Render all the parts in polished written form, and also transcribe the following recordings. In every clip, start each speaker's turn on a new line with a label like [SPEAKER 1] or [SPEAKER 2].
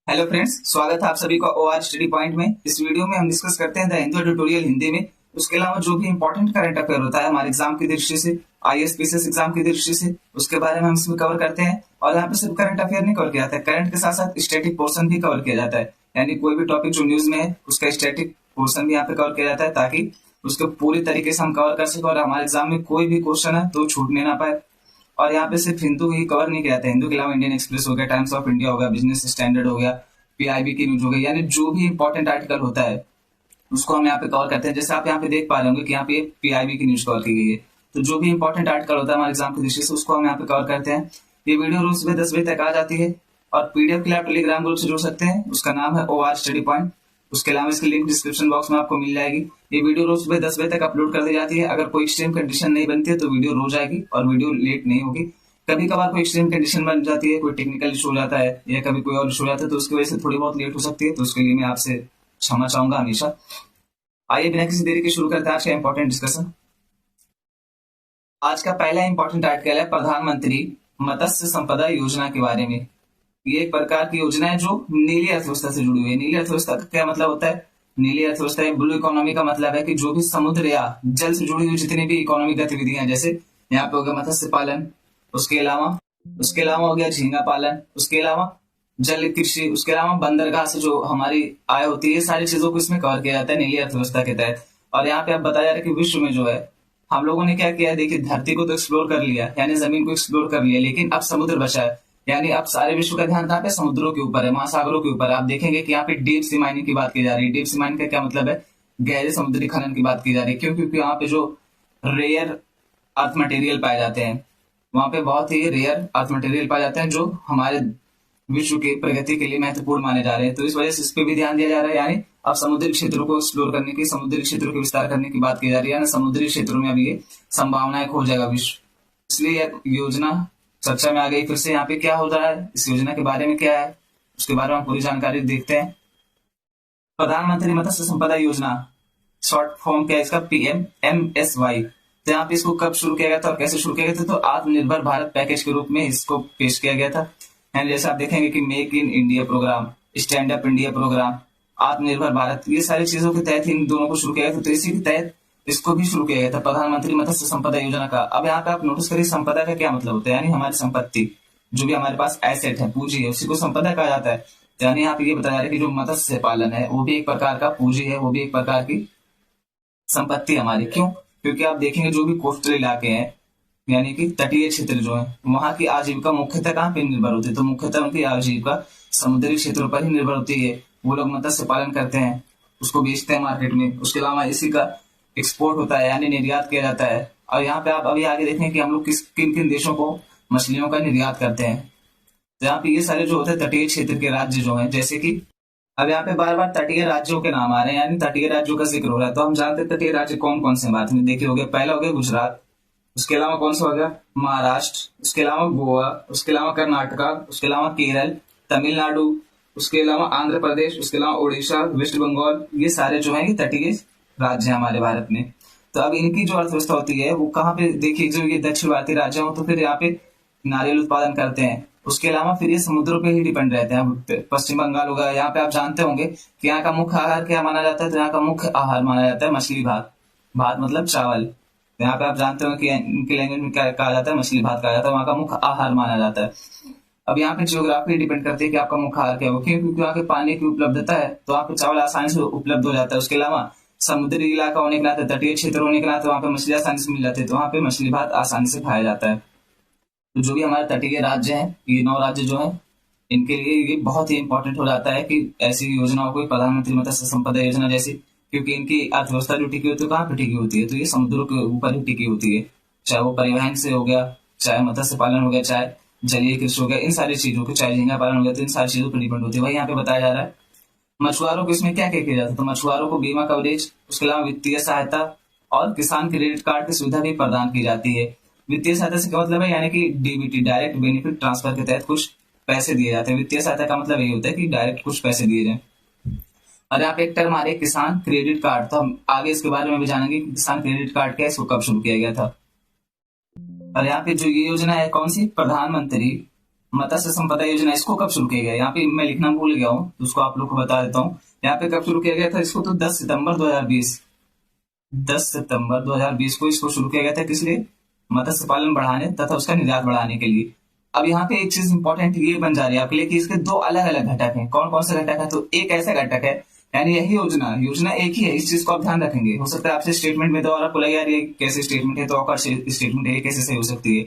[SPEAKER 1] Hello friends, स्वागत है आप सभी का ओआर स्टडी पॉइंट में। इस वीडियो में हम डिस्कस करते हैं द हिंदू ट्यूटोरियल हिंदी में। उसके अलावा जो भी इंपॉर्टेंट करंट अफेयर होता है हमारे एग्जाम की दृष्टि से, आईएएस पीसीएस एग्जाम की दृष्टि से, उसके बारे में हम इसमें कवर करते हैं। और यहाँ पे सिर्फ करंट अफेयर नहीं कवर किया जाता है, करंट के साथ साथ स्टैटिक पोर्शन भी कवर किया जाता है। यानी कोई भी टॉपिक जो न्यूज में है उसका स्टैटिक पोर्शन भी यहाँ पे कवर किया जाता है, ताकि उसको पूरी तरीके से हम कवर कर सके और हमारे एग्जाम में कोई भी क्वेश्चन है तो छूटने ना पाए। और यहाँ पे सिर्फ हिंदू ही कवर नहीं किया जाता है, हिंदू के अलावा इंडियन एक्सप्रेस हो गया, टाइम्स ऑफ इंडिया हो गया, बिजनेस स्टैंडर्ड हो गया, पीआईबी की न्यूज हो गई, यानी जो भी इंपॉर्टेंट आर्टिकल होता है उसको हम यहाँ पे कवर करते हैं। जैसे आप यहाँ पे देख पा रहे होंगे कि यहाँ पे पीआईबी की न्यूज कवर की गई है। तो जो भी इंपॉर्टेंट आर्टिकल होता है हमारे एग्जाम की दृष्टि से उसको हम यहाँ पे कवर करते हैं। ये वीडियो रोज सुबह 10 बजे तक आ जाती है और पीडीएफ के लिए आप टेलीग्राम ग्रुप से जुड़ सकते हैं, उसका नाम है ओआर स्टडी पॉइंट। उसके अलावा इसकी लिंक डिस्क्रिप्शन बॉक्स में आपको मिल जाएगी। ये वीडियो रोज सुबह 10 बजे तक अपलोड कर दी जाती है। अगर कोई एक्सट्रीम कंडीशन नहीं बनती है तो वीडियो रोज आएगी और वीडियो लेट नहीं होगी। कभी कभार कोई एक्सट्रीम कंडीशन बन जाती है, कोई टेक्निकल इशू हो जाता है या कभी कोई और इशू हो जाता है तो उसकी वजह से थोड़ी बहुत लेट हो सकती है, तो उसके लिए मैं आपसे क्षमा चाहूंगा हमेशा। आइए बिना किसी देरी के शुरू करते हैं आज का इंपॉर्टेंट डिस्कशन। आज का पहला इंपॉर्टेंट आर्टिकल है प्रधानमंत्री मत्स्य संपदा योजना के बारे में। ये एक प्रकार की योजना है जो नीली अर्थव्यवस्था से जुड़ी हुई है। नीली अर्थव्यवस्था का क्या मतलब होता है? नीली अर्थव्यवस्था या ब्लू इकोनॉमी का मतलब है कि जो भी समुद्र या जल से जुड़ी हुई जितनी भी इकोनॉमिक गतिविधियां, जैसे यहाँ पे हो गया मत्स्य पालन, उसके अलावा हो गया झींगा पालन, उसके अलावा जल कृषि, उसके अलावा बंदरगाह से जो हमारी आय होती है, ये सारी चीजों को इसमें कवर किया जाता है नीली अर्थव्यवस्था के तहत। और यहाँ पे अब बताया जा रहा है कि विश्व में जो है हम लोगों ने क्या किया है, देखिए धरती को तो एक्सप्लोर कर लिया, यानी जमीन को एक्सप्लोर कर लिया, लेकिन अब समुद्र बचा है। यानी अब सारे विश्व का ध्यान कहाँ पे? समुद्रों के ऊपर है, महासागरों के ऊपर। आप देखेंगे कि यहाँ पे डीप सी माइनिंग की बात की जा रही है। डीप सी माइनिंग का क्या मतलब है? गहरे समुद्री खनन की बात की जा रही है। क्यों? क्योंकि यहाँ पे जो रेयर अर्थ मटेरियल पाए जाते हैं, वहां पे बहुत ही रेयर अर्थ मटेरियल पाए जाते हैं जो हमारे विश्व की प्रगति के लिए महत्वपूर्ण माने जा रहे हैं। तो इस वजह से इस पे भी ध्यान दिया जा रहा है। यानी अब समुद्री क्षेत्रों को एक्सप्लोर करने की, समुद्री क्षेत्रों के विस्तार करने की बात की जा रही है। समुद्री क्षेत्रों में अभी ये संभावनाएं खो जाएगा विश्व, इसलिए यह योजना चर्चा में आ गई। फिर से यहाँ पे क्या हो रहा है, इस योजना के बारे में क्या है, उसके बारे में पूरी जानकारी देखते हैं। प्रधानमंत्री मत्स्य संपदा योजना, शॉर्ट फॉर्म क्या है इसका? PMMSY। तो यहाँ पे इसको कब शुरू किया गया था और कैसे शुरू किया गया था? तो आत्मनिर्भर भारत पैकेज के रूप में इसको पेश किया गया था। एंड जैसे आप देखेंगे कि make in India programme, stand up India programme, Atmanirbhar Bharat, ये सारी चीजों के तहत इन दोनों को शुरू किया गया था। तो इसी के तहत इसको भी शुरू किया गया था, प्रधानमंत्री मत्स्य संपदा योजना का। अब यहाँ पे आप नोटिस करिए संपदा का क्या मतलब होता है, यानी हमारी संपत्ति, जो भी हमारे पास एसेट है, पूंजी है, उसी को संपदा कहा जाता है। यानी यहाँ पे ये बताया जा रहा है कि जो मत्स्य पालन है वो भी एक प्रकार का पूंजी है, वो भी एक प्रकार की संपत्ति हमारी। क्यों? क्योंकि आप देखेंगे जो भी कोस्टल इलाके हैं, यानी कि तटीय क्षेत्र जो है, वहां की आजीविका मुख्यतः कहाँ पे निर्भर होती है? तो मुख्यतः उनकी आजीविका समुद्री क्षेत्रों पर ही निर्भर होती है। वो लोग मत्स्य पालन करते हैं, उसको बेचते हैं मार्केट में, उसके अलावा इसी का एक्सपोर्ट होता है, यानी निर्यात किया जाता है। और यहाँ पे आप अभी आगे देखें कि हम लोग किन किन देशों को मछलियों का निर्यात करते हैं। तो यहाँ पे ये सारे जो होते हैं तटीय क्षेत्र के राज्य जो है, जैसे कि अब यहाँ पे बार बार तटीय राज्यों के नाम आ रहे हैं, यानी तटीय राज्यों का जिक्र हो रहा है। तो हम जानते हैं तटीय राज्य कौन कौन से बात में देखिए हो गया। पहला हो गया गुजरात, उसके अलावा कौन सा हो गया? महाराष्ट्र, उसके अलावा गोवा, उसके अलावा कर्नाटका, उसके अलावा केरल, तमिलनाडु, उसके अलावा आंध्र प्रदेश, उसके अलावा उड़ीसा, वेस्ट बंगाल, ये सारे जो है ये तटीय राज्य है हमारे भारत में। तो अब इनकी जो अर्थव्यवस्था होती है वो कहाँ पे? देखिए जो ये दक्षिण भारतीय राज्य हो तो फिर यहाँ पे नारियल उत्पादन करते हैं। उसके अलावा फिर ये समुद्रों पे ही डिपेंड रहते हैं। पश्चिम बंगाल होगा, यहाँ पे आप जानते होंगे कि यहाँ का मुख्य आहार क्या माना जाता है? तो यहाँ का मुख्य आहार माना जाता है मछली भात। भात मतलब चावल। तो यहाँ पे आप जानते हो कि इनके लैंग्वेज में क्या कहा जाता है? मछली भात कहा जाता है, वहाँ का मुख्य आहार माना जाता है। अब यहाँ पे जियोग्राफी डिपेंड करती है कि आपका मुख्य आहार क्या हो। क्योंकि वहाँ के पानी की उपलब्धता है तो वहाँ पे चावल आसानी से उपलब्ध हो जाता है। उसके अलावा समुद्री इलाका होने के नाते, तटीय क्षेत्र होने के नाते वहाँ पे मछली आसानी से मिल जाती है, तो वहाँ पे मछली भात आसानी से खाया जाता है। तो जो भी हमारे तटीय राज्य हैं, ये 9 राज्य जो हैं, इनके लिए ये बहुत ही इंपॉर्टेंट हो जाता है कि ऐसी योजनाओं को, प्रधानमंत्री मत्स्य संपदा योजना जैसी, क्योंकि इनकी अर्थव्यवस्था जो टिकी होती है कहाँ पे टिकी होती है? तो ये समुद्रों के ऊपर ही टिकी होती है। चाहे वो परिवहन से हो गया, चाहे मत्स्य पालन हो गया, चाहे जलीय कृषि हो गया, इन सारी चीजों को, चाहे झींगा पालन हो गया, तो इन सारी चीजों पर डिपेंड होती है। वही यहाँ पे बताया जा रहा है। मछुआरों को इसमें क्या क्या किया जाता है? तो मछुआरों को बीमा कवरेज, उसके अलावा वित्तीय सहायता और किसान क्रेडिट कार्ड की सुविधा भी प्रदान की जाती है। वित्तीय सहायता से क्या मतलब है? यानी कि डीबीटी, डायरेक्ट बेनिफिट ट्रांसफर के तहत कुछ पैसे दिए जाते हैं। वित्तीय सहायता का मतलब यही होता है कि डायरेक्ट कुछ पैसे दिए जाए। और यहाँ पे एक टर्म आ रही है किसान क्रेडिट कार्ड, तो हम आगे इसके बारे में भी जानेंगे कि किसान क्रेडिट कार्ड क्या है, इसको कब शुरू किया गया था। और यहाँ पे जो ये योजना है कौन सी? प्रधानमंत्री मत्स्य संपदा योजना इसको कब शुरू किया गया, यहाँ पे मैं लिखना भूल गया हूँ तो उसको आप लोग को बता देता हूँ। यहाँ पे कब शुरू किया गया था इसको, तो 10 सितंबर 2020 को इसको शुरू किया गया था। किस लिए? मत्स्य पालन बढ़ाने तथा उसका निर्यात बढ़ाने के लिए। अब यहाँ पे एक चीज इंपॉर्टेंट ये बन जा रही है आपके लिए कि इसके दो अलग अलग घटक हैं। कौन कौन से घटक है? तो एक ऐसा घटक है, यानी यही योजना एक ही है, इस चीज को आप ध्यान रखेंगे। हो सकता है आपसे स्टेटमेंट में दोबारा बोला यार ये कैसे स्टेटमेंट है, तो और स्टेटमेंट है, ये कैसे सही हो सकती है।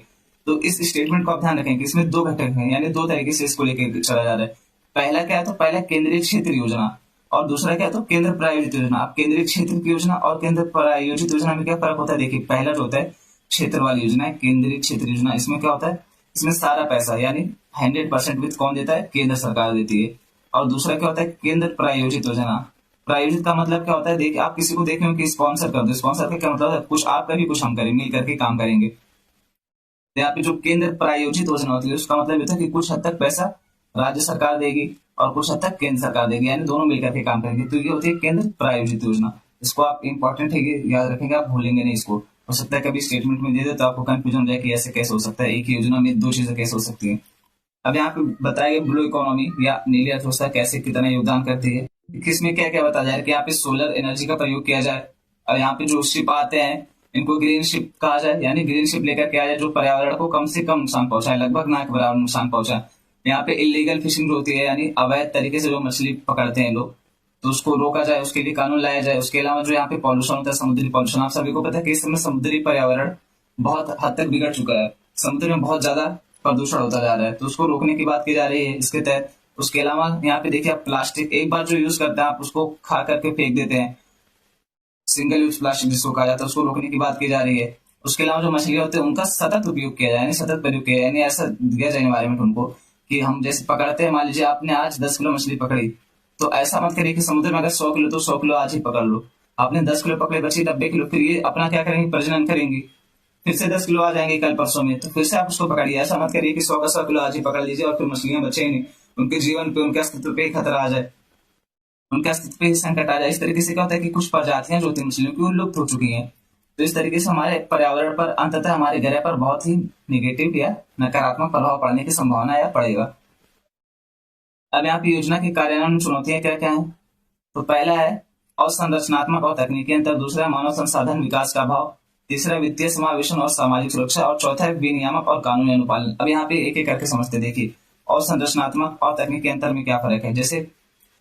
[SPEAKER 1] तो इस स्टेटमेंट को आप ध्यान रखेंगे, इसमें दो घटक हैं, यानी दो तरीके से इसको लेकर चला जा रहा है। पहला क्या है? तो पहला केंद्रीय क्षेत्र योजना, और दूसरा क्या है? तो केंद्र प्रायोजित योजना। अब केंद्रीय क्षेत्र की योजना और केंद्र प्रायोजित योजना में क्या फर्क होता है? देखिए, पहला जो होता है क्षेत्र वाली योजना है, केंद्रीय क्षेत्र योजना, इसमें क्या होता है? इसमें सारा पैसा यानी 100% वित्त कौन देता है? केंद्र सरकार देती है। और दूसरा क्या होता है? केंद्र प्रायोजित योजना। प्रायोजित का मतलब क्या होता है? देखिए, आप किसी को देख रहे हो कि स्पॉन्सर कर दो, स्पॉन्सर का क्या मतलब है? कुछ आप करें कुछ हम करें, मिल करके काम करेंगे। तो यहाँ पे जो केंद्र प्रायोजित योजना होती है उसका मतलब ये था कि कुछ हद तक पैसा राज्य सरकार देगी और कुछ हद तक केंद्र सरकार देगी, यानी दोनों मिलकर के काम करेंगे। तो ये होती है केंद्र प्रायोजित योजना। इसको आप इंपॉर्टेंट है, याद रखेंगे, आप भूलेंगे नहीं इसको। हो सकता है कभी स्टेटमेंट में दे दे तो आपको कंफ्यूजन हो जाए कि ऐसे कैसे हो सकता है, एक ही योजना में दो चीजें कैसे हो सकती है। अब यहाँ पे बताया गया ब्लू इकोनॉमी या नीली अर्थव्यवस्था कैसे कितना योगदान करती है। किसमें क्या क्या बताया जाए कि यहाँ पे सोलर एनर्जी का प्रयोग किया जाए, और यहाँ पे जो शिप आते हैं इनको ग्रीन शिप कहा जाए, यानी ग्रीन शिप लेकर के आ जाए जो पर्यावरण को कम से कम नुकसान पहुंचाए, लगभग ना के बराबर नुकसान पहुंचाए। यहाँ पे इलीगल फिशिंग होती है, यानी अवैध तरीके से जो मछली पकड़ते हैं लोग, तो उसको रोका जाए, उसके लिए कानून लाया जाए। उसके अलावा जो यहाँ पे पॉल्यूशन होता है, समुद्री पॉल्यूशन, आप सभी को पता है कि इस समय समुद्री पर्यावरण बहुत हद तक बिगड़ चुका है, समुद्र में बहुत ज्यादा प्रदूषण होता जा रहा है, तो उसको रोकने की बात की जा रही है इसके तहत। उसके अलावा यहाँ पे देखिए, आप प्लास्टिक एक बार जो यूज करते हैं आप उसको खा करके फेंक देते हैं, सिंगल यूज प्लास्टिक जिसको कहा जाता है, उसको रोकने की बात की जा रही है। उसके अलावा जो मछलियां होती है उनका सतत उपयोग किया जाए, यानी सतत प्रयोग किया जाए, यानी ऐसा दिया जाए एनवायरमेंट उनको कि हम जैसे पकड़ते हैं, मान लीजिए आपने आज 10 किलो मछली पकड़ी, तो ऐसा मत करिए कि समुद्र में अगर 100 किलो तो 100 किलो आज ही पकड़ लो। आपने 10 किलो पकड़े, बची 90 किलो, फिर ये अपना क्या करेंगे? प्रजनन करेंगी, फिर से 10 किलो आ जाएंगे कल परसों में, तो फिर से आप उसको पकड़िए। ऐसा मत करिए कि 100 का 100 किलो आज ही पकड़ लीजिए और फिर मछलियां बचे ही नहीं, उनके जीवन पे, उनके अस्तित्व पे खतरा आ जाए, उनके अस्तित्व पे संकट आ जाए। इस तरीके से क्या होता है कि कुछ प्रजातियां जो होती है मछलियों की वो लुप्त हो चुकी हैं। तो इस तरीके से हमारे पर्यावरण पर, अंततः हमारे ग्रह पर बहुत ही निगेटिव या नकारात्मक प्रभाव पड़ने की संभावना या पड़ेगा। अब यहाँ पे योजना के कार्यान्वयन चुनौतियां क्या क्या है? तो पहला है अवसंरचनात्मक और तकनीकी अंतर, दूसरा है मानव संसाधन विकास का अभाव, तीसरा वित्तीय समावेशन और सामाजिक सुरक्षा, और चौथा है विनियामक और कानूनी अनुपालन। अब यहाँ पे एक एक करके समझते देखिए, अवसंरचनात्मक और तकनीकी अंतर में क्या फर्क है। जैसे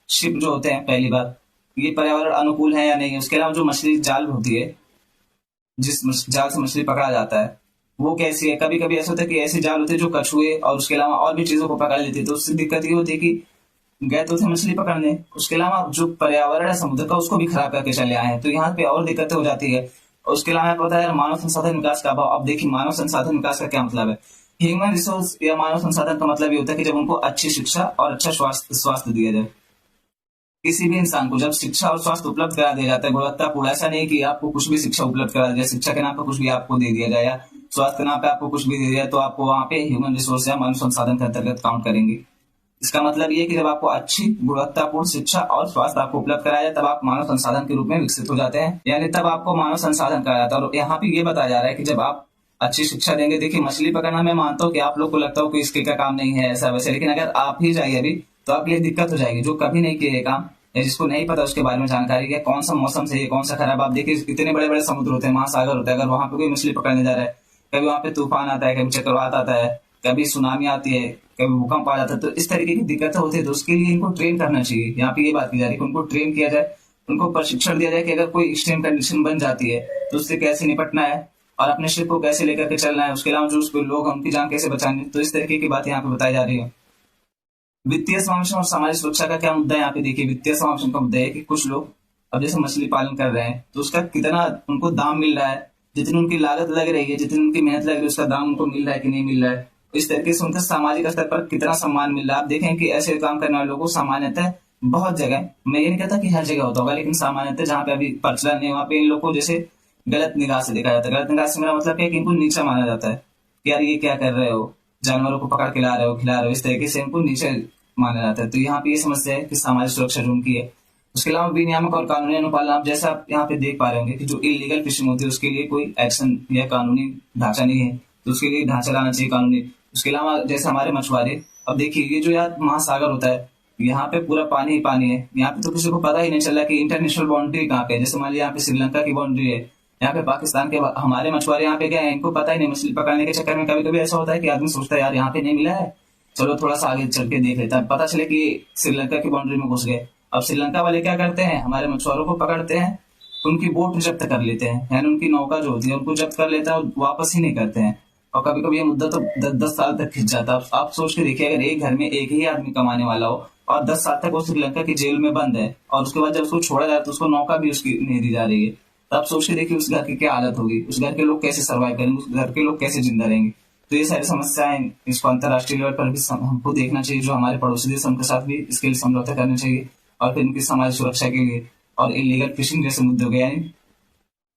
[SPEAKER 1] शिप जो होते हैं, पहली बात ये पर्यावरण अनुकूल है या नहीं। उसके अलावा जो मछली जाल होती है, जिस जाल से मछली पकड़ा जाता है वो कैसी है। कभी कभी ऐसा होता है कि ऐसे जाल होते हैं जो कछुए और उसके अलावा और भी चीजों को पकड़ लेते हैं, तो उससे दिक्कत ये होती है कि गए तो थे मछली पकड़ने, उसके अलावा जो पर्यावरण है समुद्र का उसको भी खराब करके चले आए हैं, तो यहाँ पे और दिक्कतें हो जाती है। उसके अलावा पता है मानव संसाधन विकास का अभाव। अब देखिए, मानव संसाधन विकास का क्या मतलब है? ह्यूमन रिसोर्स या मानव संसाधन का मतलब ये होता है कि जब उनको अच्छी शिक्षा और अच्छा स्वास्थ्य दिया जाए। किसी भी इंसान को जब शिक्षा और स्वास्थ्य उपलब्ध करा दिया जाता है गुणवत्तापूर्ण, ऐसा नहीं कि आपको कुछ भी शिक्षा उपलब्ध करा दिया, शिक्षा के नाम पर कुछ भी आपको दे दिया जाए या स्वास्थ्य के नाम पे आपको कुछ भी दे दिया, तो आपको वहां पे ह्यूमन रिसोर्स या मानव संसाधन के अंतर्गत काउंट करेंगे। इसका मतलब ये कि जब आपको अच्छी गुणवत्तापूर्ण शिक्षा और स्वास्थ्य आपको उपलब्ध कराया जाए तब आप मानव संसाधन के रूप में विकसित हो जाते हैं, यानी तब आपको मानव संसाधन कहा जाता है। और यहाँ पे ये बताया जा रहा है कि जब आप अच्छी शिक्षा देंगे, देखिए मछली पकड़ना मैं मानता हूँ कि आप लोग को लगता हो कि इसके का काम नहीं है ऐसा वैसे, लेकिन अगर आप ही जाइए अभी तो आपके लिए दिक्कत हो जाएगी। जो कभी नहीं किए काम या जिसको नहीं पता उसके बारे में जानकारी है, कौन सा मौसम सही है कौन सा खराब। आप देखिए इतने बड़े बड़े समुद्र होते हैं, महासागर होता है, अगर वहां पे कोई मछली पकड़ने जा रहा है, कभी वहां पे तूफान आता है, कभी चक्रवात आता है, कभी सुनामी आती है, कभी भूकंप आ जाता है, तो इस तरीके की दिक्कतें होती है। तो उसके लिए इनको ट्रेन करना चाहिए। यहाँ पे ये बात की जा रही है कि उनको ट्रेन किया जाए, उनको प्रशिक्षण दिया जाए कि अगर कोई एक्सट्रीम कंडीशन बन जाती है तो उससे कैसे निपटना है और अपने शिप को कैसे लेकर के चलना है। उसके अलावा जो उसको लोग उनकी जान कैसे बचानी, तो इस तरीके की बात यहाँ पे बताई जा रही है। वित्तीय समावेशन और सामाजिक सुरक्षा का क्या मुद्दा है? यहाँ पे देखिए, वित्तीय समावेशन का मुद्दा है कि कुछ लोग अब जैसे मछली पालन कर रहे हैं तो उसका कितना उनको दाम मिल रहा है, जितनी उनकी लागत लग रही है, जितनी उनकी मेहनत लग रही है, उसका दाम उनको मिल रहा है कि नहीं मिल रहा है। इस तरीके से उनका सामाजिक स्तर पर कितना सम्मान मिल रहा है। आप देखें कि ऐसे काम करने वाले लोगों को सामान्यतः बहुत जगह, मैं ये नहीं कहता कि हर जगह होता होगा, लेकिन सामान्यतः जहाँ पे अभी प्रचलन नहीं वहाँ पे इन लोगों को जैसे गलत निगाह से देखा जाता है। गलत निगाह से मेरा मतलब है कि इनको नीचा माना जाता है कि यार ये क्या कर रहे हो, जानवरों को पकड़ के ला रहे हो, खिला रहे हो, इस तरीके से इनको नीचे माना जाता है। तो यहाँ पे ये समस्या है कि सामाजिक सुरक्षा जो उनकी है। उसके अलावा विनियामक और कानूनी अनुपालन, आप जैसा आप यहाँ पे देख पा रहे होंगे कि जो इलीगल फिशिंग होती है उसके लिए कोई एक्शन या कानूनी ढांचा नहीं है, तो उसके लिए ढांचा लाना चाहिए कानूनी। उसके अलावा जैसे हमारे मछुआरे, अब देखिए ये जो यार महासागर होता है, यहाँ पे पूरा पानी ही पानी है। यहाँ पे तो किसी को पता ही नहीं चला कि इंटरनेशनल बाउंड्री कहाँ पे है। जैसे मान लिया यहाँ पे श्रीलंका की बाउंड्री है, यहाँ पे पाकिस्तान के, हमारे मछुआरे यहाँ पे क्या है, इनको पता ही नहीं। मछली पकड़ने के चक्कर में कभी कभी ऐसा होता है कि आदमी सोचता है यार यहाँ पे नहीं मिला है, चलो थोड़ा सा आगे चल के देख लेता है, पता चले कि श्रीलंका की बाउंड्री में घुस गए। अब श्रीलंका वाले क्या करते हैं, हमारे मछुआरों को पकड़ते हैं, उनकी बोट जब्त कर लेते हैं, यानी उनकी नौका जो होती है उनको जब्त कर लेते हैं और वापस ही नहीं करते हैं। और कभी कभी ये मुद्दा तो 10-10 साल तक खिंच जाता है। आप सोच के देखिए, अगर एक घर में एक ही आदमी कमाने वाला हो और 10 साल तक वो श्रीलंका की जेल में बंद है, और उसके बाद जब उसको छोड़ा जाए तो उसको नौका भी उसकी नहीं दी जा रही है, तो आप सोच के देखिए उस घर की क्या हालत होगी, उस घर के लोग कैसे सर्वाइव करेंगे, उस घर के लोग कैसे जिंदा रहेंगे। तो ये सारी समस्याएं, इसको अंतर्राष्ट्रीय लेवल पर भी हमको देखना चाहिए, जो हमारे पड़ोसी देश उनके साथ भी इसके लिए समझौता करना चाहिए, और फिर इनकी समाज सुरक्षा के लिए। और इलीगल फिशिंग जैसे मुद्दे हो गए, यानी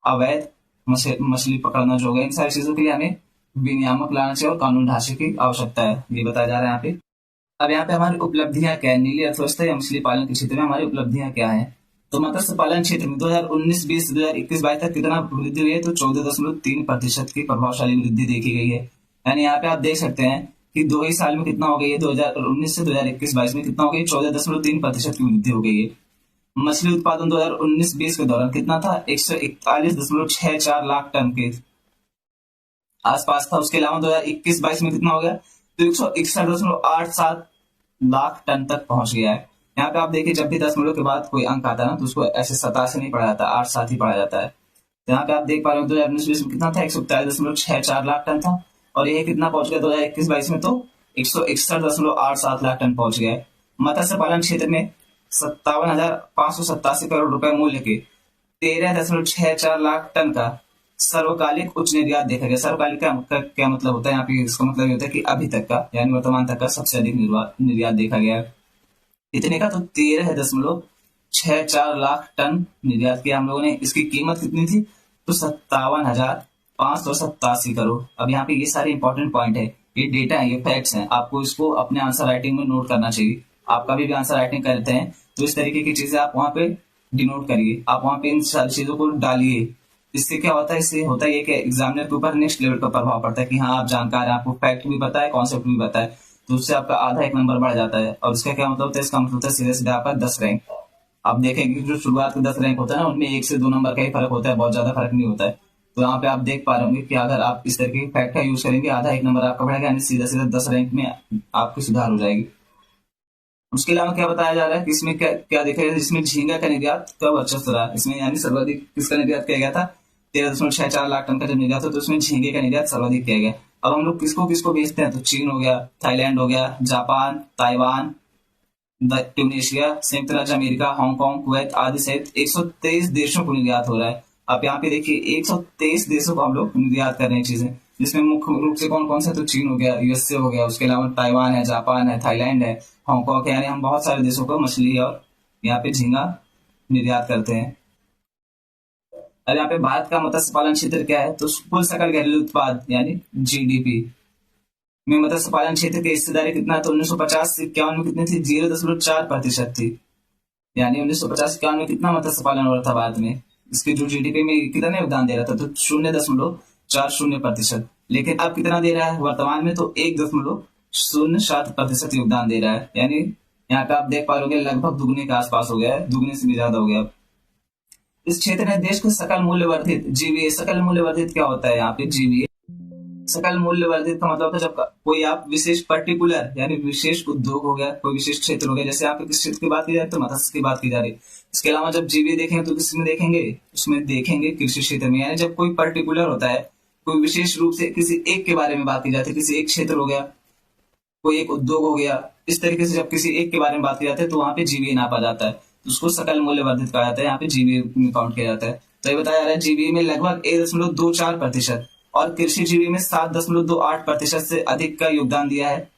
[SPEAKER 1] अवैध मछली पकड़ना जो हो गया, इन सारी चीजों के लिए हमें विनियामक लाना चाहिए और कानून ढांचे की आवश्यकता है, ये बताया जा रहा है यहाँ पे। अब यहाँ पे हमारी उपलब्धियां क्या है, नीली अर्थव्यवस्था या मछली पालन के क्षेत्र में हमारी उपलब्धियां क्या है। तो मत्स्य पालन क्षेत्र में 2019-20, 2021-22 तक कितना वृद्धि हुई है, तो 14.3% की प्रभावशाली वृद्धि देखी गई है। यानी यहाँ पे आप देख सकते हैं कि 2 ही साल में कितना हो गई है, 2019 से 2021-22 में कितना हो गई, 14.3% की वृद्धि हो गई है। मछली उत्पादन 2019-20 के दौरान कितना था, 141.64 लाख टन के आसपास था। उसके अलावा 2021-22 में कितना हो गया, तो 161.87 लाख टन तक पहुंच गया है। यहाँ पे आप देखिए, जब भी दशमलव के बाद कोई अंक आता है ना, तो उसको ऐसे 7 से नहीं पढ़ा जाता, 8 साथ ही पढ़ा जाता है। तो यहाँ पे आप देख पा रहे हो 2019-20 में कितना था, 141.64 लाख टन था, और ये कितना पहुंच गया 2021-22 में, तो 161.87 लाख टन पहुंच गया है। मत्स्य पालन क्षेत्र में 57,587 करोड़ रुपए मूल्य के 13.64 लाख टन का सर्वकालिक उच्च निर्यात देखा गया। सर्वकालिक का क्या मतलब होता है, यहाँ पे इसका मतलब ये होता है कि अभी तक का, यानी वर्तमान तक का सबसे अधिक निर्यात देखा गया है। इतने का, तो 13.64 लाख टन निर्यात किया हम लोगों ने। इसकी कीमत कितनी थी, तो 57,587 करोड़। अब यहाँ पे ये सारे इंपॉर्टेंट पॉइंट है, ये डेटा है, ये फैक्ट्स हैं, आपको इसको अपने आंसर राइटिंग में नोट करना चाहिए। आप कभी भी आंसर राइटिंग करते हैं तो इस तरीके की चीजें आप वहां पे डिनोट करिए, आप वहां पे इन सारी चीजों को डालिए। इससे क्या होता है, इससे होता है कि एग्जामिनर के ऊपर नेक्स्ट लेवल का प्रभाव पड़ता है कि हाँ आप जानकार हैं, आपको फैक्ट भी पता है, कॉन्सेप्ट भी पता है, तो उससे आपका आधा 1 नंबर बढ़ जाता है। और इसका क्या मतलब होता है, इसका मतलब होता है सीधे सीधे आपका 10 रैंक। आप देखेंगे जो शुरुआत के 10 रैंक होता है ना, उनमें 1 से 2 नंबर का ही फर्क होता है, बहुत ज्यादा फर्क नहीं होता है। तो यहाँ पे आप देख पा रहे होंगे कि अगर आप इस तरह के फैक्ट का यूज करेंगे, आधा 1 नंबर आपका बढ़ेगा, यानी सीधा सीधा 10 रैंक में आपकी सुधार हो जाएगी। उसके अलावा क्या बताया जा रहा है कि इसमें क्या क्या देखा गया, जिसमें झींगा का निर्यात का वर्चस्व रहा। इसमें यानी सर्वाधिक किसका निर्यात किया गया था, 13.64 लाख टन का जब निर्यात हो, तो उसमें झींगे का निर्यात सर्वाधिक किया गया। अब हम लोग किसको किसको बेचते हैं, तो चीन हो गया, थाईलैंड हो गया, जापान, ताइवान, ट्यूनीशिया, संयुक्त राज्य अमेरिका, हांगकांग, कुवैत आदि सहित 123 देशों को निर्यात हो रहा है। अब यहाँ पे देखिए 123 देशों को हम लोग निर्यात कर रहे हैं चीजें, जिसमें मुख्य रूप से कौन कौन से, तो चीन हो गया, यूएसए हो गया, उसके अलावा ताइवान है, जापान है, थाईलैंड है, हांगकांग है, यानी हम बहुत सारे देशों को मछली और यहाँ पे झींगा निर्यात करते हैं। अब यहाँ पे भारत का मत्स्य पालन क्षेत्र क्या है, तो कुल सकल घरेलू उत्पाद यानी जीडीपी में मत्स्य पालन क्षेत्र की हिस्सेदारी कितना है, तो 1950 से 51 में कितनी थी, 0.4% थी। यानी 1950-51 में कितना मत्स्य पालन हो रहा था भारत में, इसके जो जीडीपी में कितना योगदान दे रहा था, तो 0.40%। लेकिन अब कितना दे रहा है वर्तमान में, तो 1.07% योगदान दे रहा है। यानी यहाँ पे आप देख पा रहे लगभग दुगने के आसपास हो गया है, दुगने से भी ज्यादा हो गया। इस क्षेत्र ने देश को सकल मूल्य वर्धित जीवीए, सकल मूल्य वर्धित क्या होता है यहाँ पे, जीवीए सकल मूल्य वर्धित का मतलब होता है जब कोई आप विशेष पर्टिकुलर यानी विशेष उद्योग हो गया, कोई विशेष क्षेत्र हो गया, जैसे यहाँ पे किस क्षेत्र की बात की जाए तो मत्स्य की बात की जा रही है। इसके अलावा जब जीवीए देखेंगे तो किसमें देखेंगे, उसमें देखेंगे कृषि क्षेत्र में, यानी जब कोई पर्टिकुलर होता है, कोई विशेष रूप से किसी एक के बारे में बात की जाती है, किसी एक क्षेत्र हो गया, कोई एक उद्योग हो गया, इस तरीके से जब किसी एक के बारे में बात की जाती है तो वहां पे जीवीए नापा जाता है, तो उसको सकल मूल्य वर्धित कहा जाता है, यहाँ पे जीवीए में काउंट किया जाता है। तो ये बताया जा रहा है जीवीए में लगभग 1.24% और कृषि जीवी में 7.28% से अधिक का योगदान दिया है।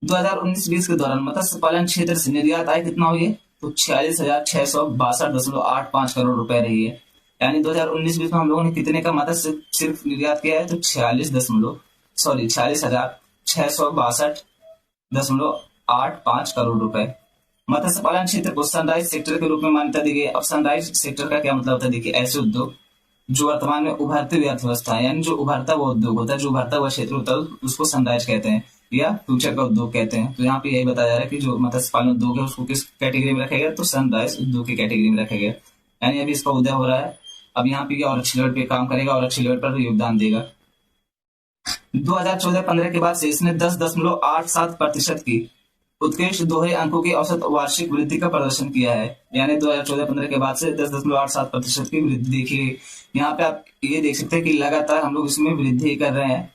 [SPEAKER 1] 2019-20 के दौरान मत्स्य पालन क्षेत्र से निर्यात आय कितना हुई है, तो 46,662.85 करोड़ रुपए रही है। यानी 2019-20 में हम लोगों ने कितने का मत्स्य सिर्फ निर्यात किया है, तो 46,662.85 करोड़ रुपए। मत्स्य पालन क्षेत्र को सनराइज सेक्टर के रूप में मान्यता दी गई। अब सनराइज सेक्टर का क्या मतलब होता है, देखिए ऐसे उद्योग जो वर्तमान में उभरती हुई अर्थव्यवस्था है, यानी जो उभरता हुआ उद्योग होता है, जो उभरता हुआ क्षेत्र होता है, उसको सनराइज कहते हैं या फ्यूचर का उद्योग कहते हैं। तो यहाँ पे यही बताया जा रहा है कि जो मत्स्य पालन उद्योग है उसको किस कैटेगरी में रखा गया, तो सनराइज उद्योग की कैटेगरी में रखा गया। यानी अभी इसका उदय हो रहा है, अब यहाँ पे और अच्छी लेवल पे काम करेगा और अच्छी लेवल पर योगदान देगा। 2014-15 के बाद से इसने 10.87% की उत्कृष्ट दोहरे अंकों की औसत वार्षिक वृद्धि का प्रदर्शन किया है। यानी 2014-15 के बाद से 10.87% की वृद्धि देखी गई। यहाँ पे आप ये देख सकते हैं कि लगातार हम लोग इसमें वृद्धि कर रहे हैं।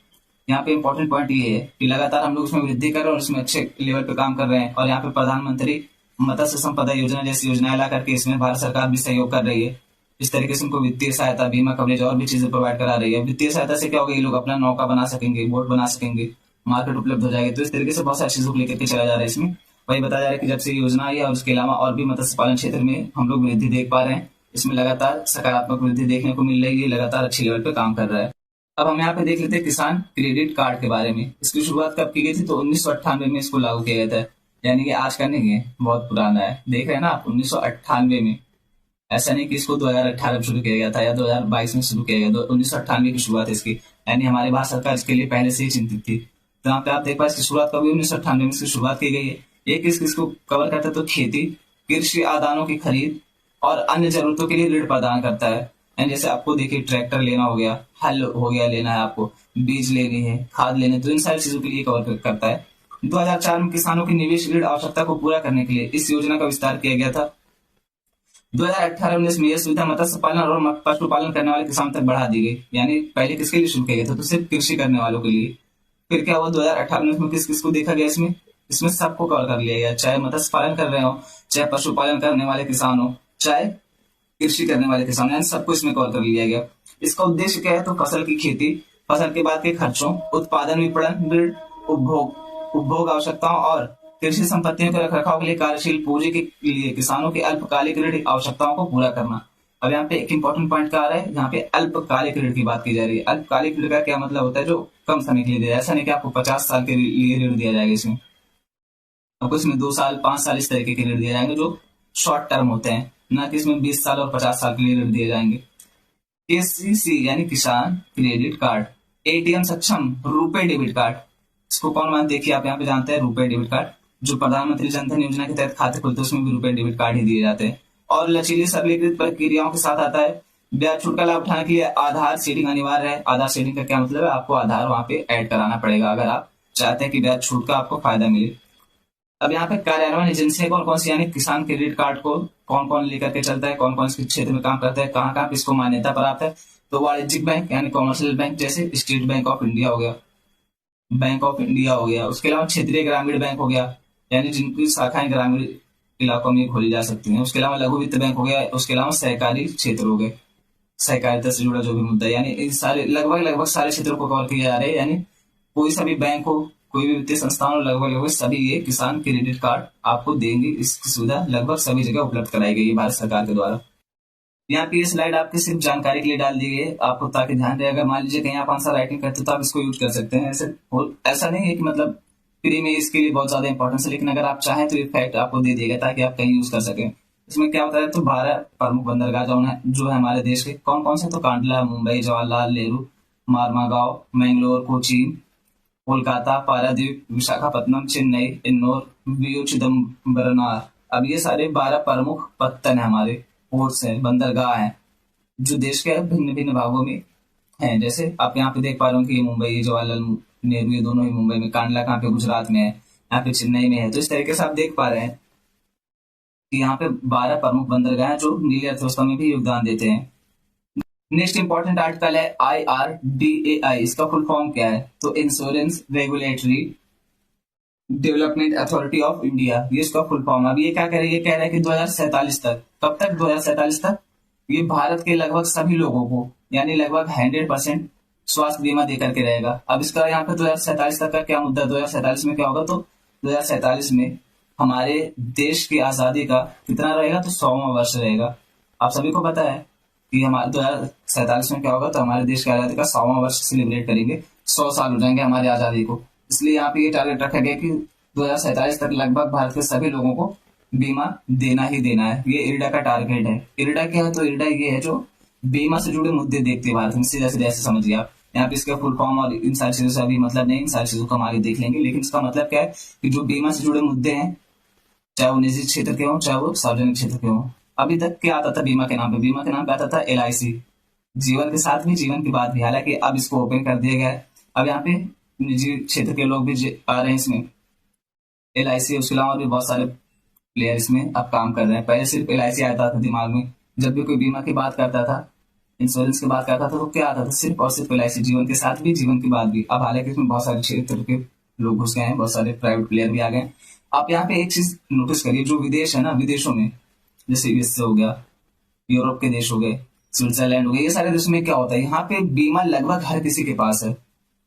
[SPEAKER 1] यहाँ पे इंपॉर्टेंट पॉइंट ये है कि लगातार हम लोग इसमें वृद्धि कर रहे हैं और इसमें अच्छे लेवल पे काम कर रहे हैं। और यहाँ पे प्रधानमंत्री मत्स्य संपदा योजना जैसी योजनाएं ला करके इसमें भारत सरकार भी सहयोग कर रही है। इस तरीके से उनको वित्तीय सहायता, बीमा कवरेज और भी चीजें प्रोवाइड करा रही है। वित्तीय सहायता से क्या होगा, ये लोग अपना नौका बना सकेंगे, बोट बना सकेंगे, मार्केट उपलब्ध हो जाएगी। तो इस तरीके से बहुत सारी चीजों को लेकर के चला जा रहा है। इसमें वही बताया जा रहा है कि जब से योजना आई है और उसके अलावा और भी मत्स्य पालन क्षेत्र में हम लोग वृद्धि देख पा रहे हैं। इसमें लगातार सकारात्मक वृद्धि देखने को मिल रही है, लगातार अच्छी लेवल पे काम कर रहा है। अब हम यहाँ पे देख लेते हैं किसान क्रेडिट कार्ड के बारे में। इसकी शुरुआत कब की गई थी, तो 1998 में इसको लागू किया गया था। यानी कि आज का नहीं है, बहुत पुराना है। देख रहे हैं ना आप, 1998 में। ऐसा नहीं कि इसको 2018 में शुरू किया गया था या 2022 में शुरू किया गया, 1998 की शुरुआत है इसकी। यानी हमारी भारत सरकार इसके लिए पहले से ही चिंतित थी। तो यहाँ पे आप देख पाए इसकी शुरुआत कभी 1998 में इसकी शुरुआत की गई है। ये किसको कवर करता है, तो खेती, कृषि आदानों की खरीद और अन्य जरूरतों के लिए ऋण प्रदान करता है। यानी जैसे आपको देखिए ट्रैक्टर लेना हो गया, हल हो गया लेना है, आपको बीज लेनी है, खाद लेने, तो इन सारी चीजों के लिए कवर करता है। 2004 में किसानों की निवेश ऋण आवश्यकता को पूरा करने के लिए इस योजना का विस्तार किया गया था। 2018-19 में यह सुविधा मत्स्य पालन और पशुपालन करने वाले किसान तक बढ़ा दी गई। यानी पहले किसके लिए शुरू किया गया था, तो सिर्फ कृषि करने वालों के लिए। फिर क्या हुआ, 2018 में किसको देखा गया, इसमें सबको कवर कर लिया गया। चाहे मत्स्य पालन कर रहे हो, चाहे पशुपालन करने वाले किसान हो, चाहे कृषि करने वाले किसान, यानी सबको इसमें कवर कर लिया गया। इसका उद्देश्य क्या है, तो फसल की खेती, फसल के बाद के खर्चों, उत्पादन, विपणन, ऋण, उपभोग आवश्यकताओं और कृषि संपत्तियों के रखरखाव के लिए कार्यशील पूंजी के लिए किसानों की अल्पकालिक ऋण आवश्यकताओं को पूरा करना। अब यहाँ पे एक इंपॉर्टेंट पॉइंट क्या आ रहा है, यहाँ पे अल्पकालिक ऋण की बात की जा रही है। अल्पकालिक ऋण का क्या मतलब होता है, जो कम समय के लिए दिया, ऐसा नहीं कि आपको 50 साल के लिए ऋण दिया जाएगा। इसमें आपको इसमें 2 साल 5 साल इस तरीके के ऋण दिए जाएंगे जो शॉर्ट टर्म होते हैं, ना कि इसमें 20 साल और 50 साल के लिए ऋण दिए जाएंगे। KCC यानी किसान क्रेडिट कार्ड, ATM सक्षम रुपे डेबिट कार्ड, इसको कौन मान, देखिए आप यहाँ पे जानते हैं रुपे डेबिट कार्ड, जो प्रधानमंत्री जनधन योजना के तहत खाते खुलते हैं उसमें भी रुपे डेबिट कार्ड ही दिए जाते हैं। और लचीली सरलीकृत प्रक्रियाओं के साथ आता है। ब्याज छूट का लाभ उठाने के लिए आधार सीडिंग अनिवार्य है। आधार सीडिंग का क्या मतलब है, आपको आधार वहां पे ऐड कराना पड़ेगा अगर आप चाहते हैं कि ब्याज छूट का आपको फायदा मिले। अब यहाँ पे कार्यान्वयन एजेंसी कौन कौन सी, यानी किसान क्रेडिट कार्ड को कौन कौन लेकर के चलता है, कौन कौन इसके क्षेत्र में काम करता है, कहाँ कहाँ इसको मान्यता प्राप्त है। तो वाणिज्यिक बैंक यानी कॉमर्शियल बैंक जैसे स्टेट बैंक ऑफ इंडिया हो गया, बैंक ऑफ इंडिया हो गया। उसके अलावा क्षेत्रीय ग्रामीण बैंक हो गया, यानी जिनकी शाखाएं ग्रामीण इलाकों में खोली जा सकती हैं। उसके अलावा लघु वित्त बैंक हो गया। उसके अलावा सहकारी क्षेत्र हो गए, सहकारिता से जुड़ा जो भी मुद्दा, यानी इन सारे लगभग सारे क्षेत्रों को कवर किया जा रहा है। यानी कोई सा भी बैंक हो, कोई भी वित्तीय संस्थान हो, लगभग सभी ये किसान क्रेडिट कार्ड आपको देंगे। इसकी सुविधा लगभग सभी जगह उपलब्ध कराई गई है भारत सरकार के द्वारा। यहाँ पे ये स्लाइड आपकी सिर्फ जानकारी के लिए डाल दी गई है आपको, ताकि ध्यान रहे, अगर मान लीजिए कहीं आप आंसर राइटिंग करते हो तो आप इसको यूज कर सकते हैं। ऐसा नहीं है कि मतलब फ्री में इसके लिए बहुत ज्यादा इंपॉर्टेंस है, लेकिन अगर आप चाहें तो ये फैक्ट आपको दे देगा ताकि आप कहीं यूज कर सकें। इसमें क्या होता है, तो 12 प्रमुख बंदरगाह जो है हमारे देश के, कौन कौन से, तो कांडला, मुंबई, जवाहरलाल नेहरू, मारमागांव, मैंगलोर, कोचीन, कोलकाता, पारादीप, विशाखापत्तनम, चेन्नई, इन्नौर, वीओ, चिदम्बरनार। अब ये सारे 12 प्रमुख पत्तन है, हमारे पोर्ट्स हैं, बंदरगाह हैं, जो देश के भिन्न भिन्न भागों में हैं। जैसे आप यहाँ पे देख पा रहे हो कि ये मुंबई, जवाहरलाल नेहरू, ये दोनों ही मुंबई में, कांडला कहाँ पे, गुजरात में है, यहाँ पे चेन्नई में है। तो इस तरीके से आप देख पा रहे हैं कि यहाँ पे 12 प्रमुख बंदरगाह हैं जो नीली अर्थव्यवस्था में भी योगदान देते हैं। नेक्स्ट इंपॉर्टेंट आर्टिकल है IRDAI। इसका फुल फॉर्म क्या है, तो insurance regulatory development authority of India, ये इसका फुल फॉर्म। अब ये क्या कह रही है, ये कह रहा है कि 2047 तक, कब तक, 2047 तक ये भारत के लगभग सभी लोगों को, यानी लगभग 100% स्वास्थ्य बीमा देकर के रहेगा। अब इसका यहाँ पे 2047 तक का क्या मुद्दा, 2047 में क्या होगा, तो 2047 में हमारे देश की आजादी का कितना रहेगा, तो 100वां वर्ष रहेगा। आप सभी को पता है कि हमारे 2047 में क्या होगा, तो हमारे देश की आजादी का 100वां वर्ष सेलिब्रेट करेंगे, 100 साल हो जाएंगे हमारी आजादी को। इसलिए यहाँ पे ये टारगेट रखा गया कि 2047 तक लगभग भारत के सभी लोगों को बीमा देना ही देना है। ये इरडा का टारगेट है। इरडा क्या है, तो इरडा ये है जो बीमा से जुड़े मुद्दे देखते हैं भारत में, सीधा सीधा ऐसे समझिए आप। यहाँ पे इसका फुल फॉर्म और इन सारी चीजों से अभी मतलब नहीं, इन सारी चीजों को हम आगे देख लेंगे। लेकिन इसका मतलब क्या है कि जो बीमा से जुड़े मुद्दे हैं, चाहे वो निजी क्षेत्र के हों चाहे वो सार्वजनिक क्षेत्र के हों। अभी तक क्या आता था बीमा के नाम पे? बीमा के नाम पे आता था LIC, जीवन के साथ भी जीवन के बाद भी। हालांकि अब इसको ओपन कर दिया गया है। अब यहाँ पे निजी क्षेत्र के लोग भी आ रहे हैं इसमें। LIC उसके अलावा भी बहुत सारे प्लेयर इसमें अब काम कर रहे हैं। पहले सिर्फ LIC आता था दिमाग में, जब भी कोई बीमा की बात करता था, इंश्योरेंस की बात करता था, तो क्या आता था? सिर्फ और सिर्फ LIC, जीवन के साथ भी जीवन के बाद भी। अब हालांकि इसमें बहुत सारे क्षेत्र के लोग घुस गए हैं, बहुत सारे प्राइवेट प्लेयर भी आ गए। आप यहाँ पे एक चीज नोटिस करिए, जो विदेश है ना, विदेशों में जैसे यूएसए हो गया, यूरोप के देश हो गए, स्विट्जरलैंड हो गए, ये सारे देशों में क्या होता है, यहाँ पे बीमा लगभग हर किसी के पास है।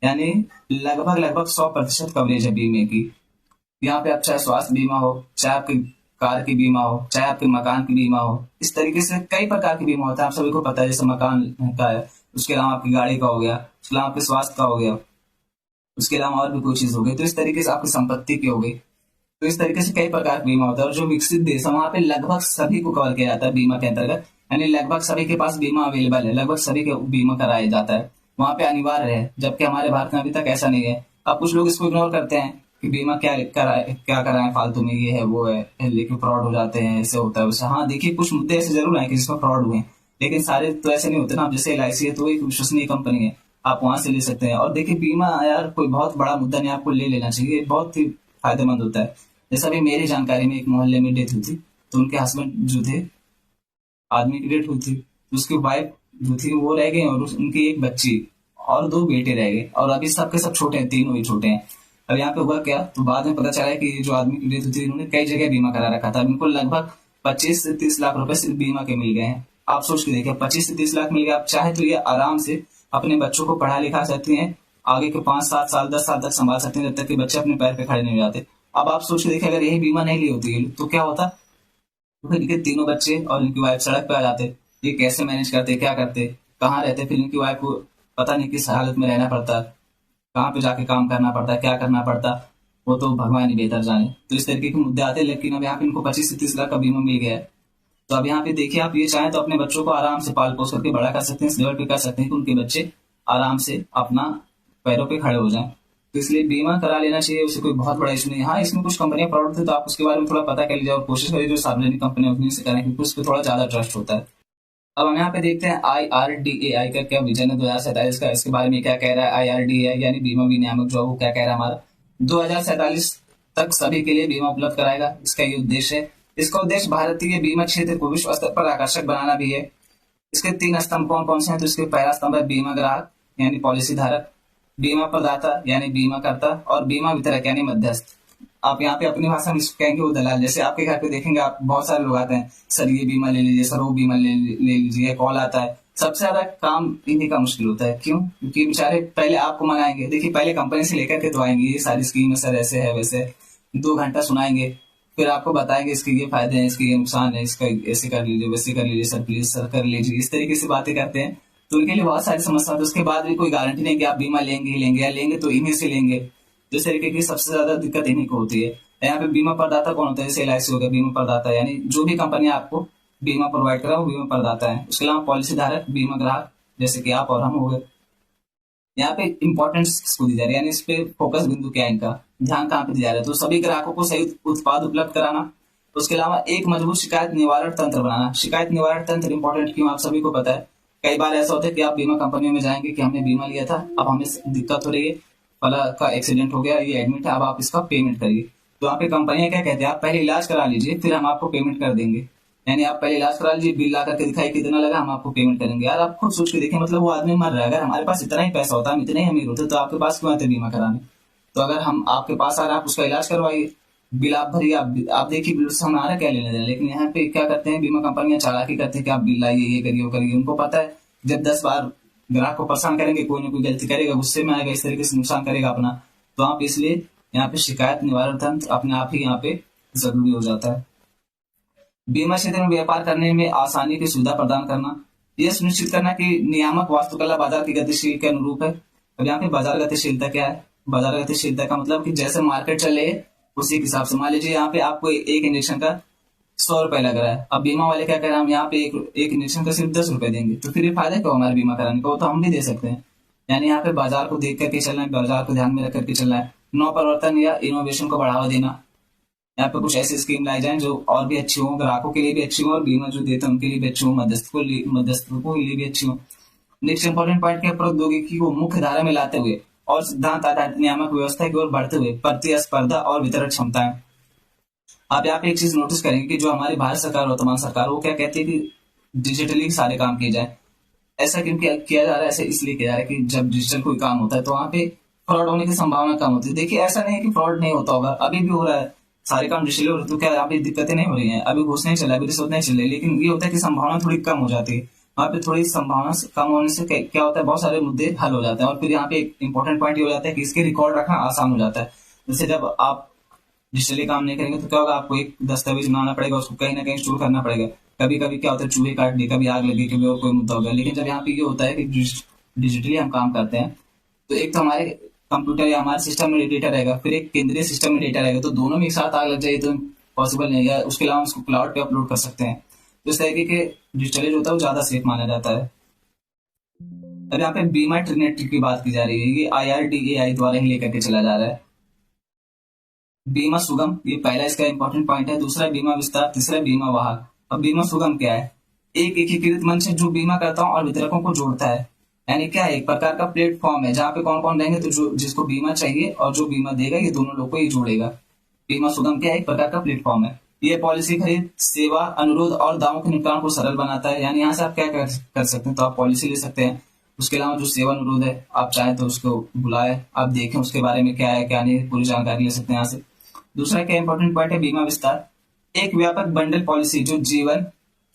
[SPEAKER 1] यानी लगभग लगभग 100% कवरेज है बीमे की। यहाँ पे आप चाहे स्वास्थ्य बीमा हो, चाहे आपके कार की बीमा हो, चाहे आपके मकान की बीमा हो, इस तरीके से कई प्रकार की बीमा होता है, आप सभी को पता है। जैसे मकान का है, उसके अलावा आपकी गाड़ी का हो गया, उसके अलावा आपके स्वास्थ्य का हो गया, उसके अलावा और भी कोई चीज हो गई, तो इस तरीके से आपकी संपत्ति की हो गई। तो इस तरीके से कई प्रकार का बीमा होता है। और जो विकसित देश है वहां पे लगभग सभी को कवर किया जाता है बीमा के अंतर्गत। यानी लगभग सभी के पास बीमा अवेलेबल है, लगभग सभी के बीमा कराया जाता है, वहां पे अनिवार्य है। जबकि हमारे भारत में अभी तक ऐसा नहीं है। अब कुछ लोग इसको इग्नोर करते हैं कि बीमा क्या कराए फालतू में, ये है वो है, लेकिन फ्रॉड हो जाते हैं, ऐसे होता है वैसे। हाँ देखिए, कुछ मुद्दे ऐसे जरूर आए कि जिसमें फ्रॉड हुए, लेकिन सारे तो ऐसे नहीं होते ना। जैसे LIC है तो एक विश्वसनीय कंपनी है, आप वहां से ले सकते हैं। और देखिए बीमा यार कोई बहुत बड़ा मुद्दा नहीं, आपको ले लेना चाहिए, बहुत ही फायदेमंद होता है। जैसा भी मेरी जानकारी में एक मोहल्ले में डेथ हुई थी, तो उनके हस्बैंड जो थे, आदमी की डेथ हुई थी, तो उसकी वाइफ जो थी वो रह गई, और उनकी एक बच्ची और 2 बेटे रह गए। और अभी सबके सब छोटे हैं, तीनों ही छोटे हैं। अब यहाँ पे हुआ क्या, तो बाद में पता चला कि जो आदमी की डेथ हुई थी, उन्होंने कई जगह बीमा करा रखा था। उनको लगभग 25 से 30 लाख रुपए सिर्फ बीमा के मिल गए हैं। आप सोच के देखिए, 25 से 30 लाख मिल गए। आप चाहे तो ये आराम से अपने बच्चों को पढ़ा लिखा सकती हैं, आगे के 5-7 साल 10 साल तक संभाल सकते हैं, जब तक कि बच्चे अपने पैर पे खड़े नहीं हो जाते। अब आप सोच के देखिए, अगर यही बीमा नहीं ली होती तो क्या होता? तो फिर इनके तीनों बच्चे और इनकी वाइफ सड़क पे आ जाते। ये कैसे मैनेज करते, क्या करते, कहाँ रहते? फिर इनकी वाइफ को पता नहीं किस हालत में रहना पड़ता, कहाँ पे जाके काम करना पड़ता, क्या करना पड़ता, वो तो भगवान ही बेहतर जाने। तो इस तरीके के मुद्दे आते हैं। लेकिन अब यहाँ पे इनको 25 से 30 लाख का बीमा मिल गया है। तो अब यहाँ पे देखिए, आप ये चाहें तो अपने बच्चों को आराम से पाल पोस करके बड़ा कर सकते हैं, इस लेवल पे कर सकते हैं कि उनके बच्चे आराम से अपना पैरों पे खड़े हो जाएं। तो इसलिए बीमा करा लेना चाहिए, उसे कोई बहुत बड़ा इशू नहीं है। हाँ, इसमें कुछ कंपनियां प्राउड थी, तो आप उसके बारे में थोड़ा पता कर लीजिए और कोशिश करिए जो सार्वजनिक कंपनियां उन्हीं से करें, क्योंकि उस पर थोड़ा ज्यादा ट्रस्ट होता है। अब हम यहाँ पे देखते हैं IRDAI का क्या विजन है 2047 का, इसके बारे में क्या कह रहा है। IRDAI यानी बीमा विनियामक जो है वो क्या कह रहा है हमारा, 2047 तक सभी के लिए बीमा उपलब्ध कराएगा, इसका ये उद्देश्य है। इसका उद्देश्य भारतीय बीमा क्षेत्र को विश्व स्तर पर आकर्षक बनाना भी है। इसके 3 स्तंभ कौन कौन से हैं? तो इसके पहला स्तंभ है बीमा ग्राहक यानी पॉलिसी धारक, बीमा प्रदाता यानी बीमा करता, और बीमा वितरक यानी मध्यस्थ। आप यहाँ पे अपनी भाषा में इसको कहेंगे वो दलाल। जैसे आपके घर पे देखेंगे आप, बहुत सारे लोग आते हैं, सर ये बीमा ले लीजिए, सर वो बीमा ले लीजिए, कॉल आता है। सबसे ज्यादा काम इन्हीं का मुश्किल होता है। क्यों? क्योंकि बेचारे पहले आपको मंगाएंगे, देखिए पहले कंपनी से लेकर के तो आएंगे, ये सारी स्कीम है सर, ऐसे है वैसे, 2 घंटा सुनाएंगे, फिर आपको बताएंगे इसके ये फायदे हैं, इसके ये नुकसान है, इसका ऐसे कर लीजिए, वैसे कर लीजिए, सर प्लीज सर कर लीजिए, इस तरीके से बातें करते हैं। तो उनके लिए बहुत सारी समस्या होती है। उसके बाद भी कोई गारंटी नहीं कि आप बीमा लेंगे ही लेंगे, या लेंगे तो इन्हीं से लेंगे। तो इस तरीके की सबसे ज्यादा दिक्कत इन्हीं को होती है। यहाँ पे बीमा प्रदाता कौन होता है? जैसे LIC हो गया बीमा प्रदाता, यानी जो भी कंपनी आपको बीमा प्रोवाइड करा वो बीमा प्रदाता है। उसके अलावा पॉलिसी धारक, बीमा ग्राहक जैसे कि आप और हम हो गए। यहाँ पे इंपॉर्टेंस किसको दी जा रही है, यानी इस पे फोकस बिंदु क्या है, इनका ध्यान कहाँ पे दिया जा रहा है? तो सभी ग्राहकों को सही उत्पाद उपलब्ध कराना। उसके अलावा एक मजबूत शिकायत निवारण तंत्र बनाना। शिकायत निवारण तंत्र इंपॉर्टेंट क्यों, आप सभी को पता है। कई बार ऐसा होता है कि आप बीमा कंपनियों में जाएंगे कि हमने बीमा लिया था, अब हमें दिक्कत हो रही है, फला का एक्सीडेंट हो गया, ये एडमिट है, अब आप इसका पेमेंट करिए। तो यहाँ पे कंपनियां क्या कहते हैं, आप पहले इलाज करा लीजिए फिर हम आपको पेमेंट कर देंगे। यानी आप पहले इलाज करा लीजिए, बिल ला करके दिखाई कितना लगा, हम आपको पेमेंट करेंगे। यार आप खुद सोच के देखिए, मतलब वो आदमी मर रहा है, अगर हमारे पास इतना ही पैसा होता, हम इतने ही अमीर होते, तो आपके पास क्यों आते बीमा कराने? तो अगर हम आपके पास आ रहे हैं, आप उसका इलाज करवाइए, बिल आप भरिए, आप देखिए बिल से हमारा क्या लेने देना। लेकिन यहाँ पे क्या करते हैं बीमा कंपनियां, चालाकी करते हैं कि आप बिल लाइए, ये करिए वो करिए। उनको पता है जब 10 बार ग्राहक को परेशान करेंगे, कोई ना कोई गलती करेगा, गुस्से में आएगा, इस तरीके से नुकसान करेगा अपना। तो आप इसलिए यहाँ पे शिकायत निवारण तंत्र अपने आप ही यहाँ पे जरूरी हो जाता है। बीमा क्षेत्र में व्यापार करने में आसानी की सुविधा प्रदान करना, यह सुनिश्चित करना कि नियामक वास्तुकला बाजार की गतिशील के अनुरूप है। अब यहाँ पे बाजार गतिशीलता क्या है? बाजार गतिशीलता का मतलब कि जैसे मार्केट चले उसी के हिसाब से। मान लीजिए यहाँ पे आपको एक इंजेक्शन का 100 रुपए लग रहा है। अब बीमा वाले क्या कह रहे हैं, हम यहाँ पे एक इंजेक्शन का सिर्फ 10 रुपए देंगे, तो फिर ये फायदा क्यों हमारे बीमा कराने का, वो तो हम भी दे सकते हैं। यानी यहाँ पे बाजार को देख करके चलना है, बाजार को ध्यान में रख करके चलना है, नव परिवर्तन या इनोवेशन को बढ़ावा देना। यहाँ पे कुछ ऐसी स्कीम लाई जाए जो और भी अच्छी हो, ग्राहकों के लिए भी अच्छी हो और बीमा जो देते हैं उनके लिए भी अच्छी हो, मध्यस्थों के लिए भी अच्छी हो। नेक्स्ट इंपॉर्टेंट पॉइंट क्या, प्रौद्योगिकी को मुख्य धारा में लाते हुए और सिद्धांत आधारित नियामक व्यवस्था की ओर बढ़ते हुए प्रतिस्पर्धा और वितरण क्षमताएं। आप यहाँ पे एक चीज नोटिस करेंगे कि जो हमारी भारत सरकार, वर्तमान सरकार, वो क्या कहती है कि डिजिटली सारे काम किए जाए। ऐसा क्यों किया जा रहा है, ऐसे इसलिए किया जा रहा है कि जब डिजिटल कोई काम होता है तो वहां पे फ्रॉड होने की संभावना कम होती है। देखिए ऐसा नहीं है कि फ्रॉड नहीं होता होगा, अभी भी हो रहा है, सारे काम डिजिटल हो रहे, तो क्या अभी दिक्कतें नहीं हो रही हैं, अभी घुस नहीं चल रहा, अभी रिश्वत नहीं चल रही, लेकिन ये होता है कि संभावना थोड़ी कम हो जाती है। वहाँ पे थोड़ी संभावना कम होने से क्या होता है, बहुत सारे मुद्दे हल हो जाते हैं। और फिर यहाँ पे एक इंपॉर्टेंट पॉइंट ये हो जाता है कि इसके रिकॉर्ड रखना आसान हो जाता है। जैसे जब आप डिजिटली काम नहीं करेंगे तो क्या होगा, आपको एक दस्तावेज बनाना पड़ेगा, उसको कहीं ना कहीं स्टोर करना पड़ेगा। कभी कभी क्या होता है, चूहे काट दिए, कभी आग लगी, कभी और कोई मुद्दा हो गया। लेकिन जब यहाँ पे ये होता है कि डिजिटली हम काम करते हैं, तो एक तो हमारे कंप्यूटर या हमारे सिस्टम में डेटा रहेगा, फिर एक केंद्रीय सिस्टम में डेटा रहेगा, तो दोनों में एक साथ आग लग जाए तो पॉसिबल नहीं है। उसके अलावा उसको क्लाउड पे अपलोड कर सकते हैं। तो इस तरीके के डिजिटली जो होता है वो ज्यादा सेफ माना जाता है। अब यहाँ पे बीमा ट्रिनिटी की बात की जा रही है, ये IRDAI द्वारा ही लेकर के चला जा रहा है। बीमा सुगम, ये पहला इसका इंपॉर्टेंट पॉइंट है। दूसरा बीमा विस्तार, तीसरा बीमा वाहक। अब बीमा सुगम क्या है, एक एकीकृत मंच है जो बीमा करताओं और वितरकों को जोड़ता है। यानी क्या है, एक प्रकार का प्लेटफॉर्म है जहाँ पे कौन कौन रहेंगे, तो जो जिसको बीमा चाहिए और जो बीमा देगा, ये दोनों लोग को ही जोड़ेगा। बीमा सुगम क्या है, एक प्रकार का प्लेटफॉर्म है। ये पॉलिसी खरीद, सेवा, अनुरोध और दावों के निपटान को सरल बनाता है। यानी यहाँ से आप क्या कर सकते हैं, तो आप पॉलिसी ले सकते हैं। उसके अलावा जो सेवा अनुरोध है, आप चाहें तो उसको बुलाए, आप देखें उसके बारे में क्या है क्या नहीं, पूरी जानकारी ले सकते हैं यहाँ से। दूसरा क्या इंपॉर्टेंट पॉइंट है, बीमा विस्तार, एक व्यापक बंडल पॉलिसी जो जीवन,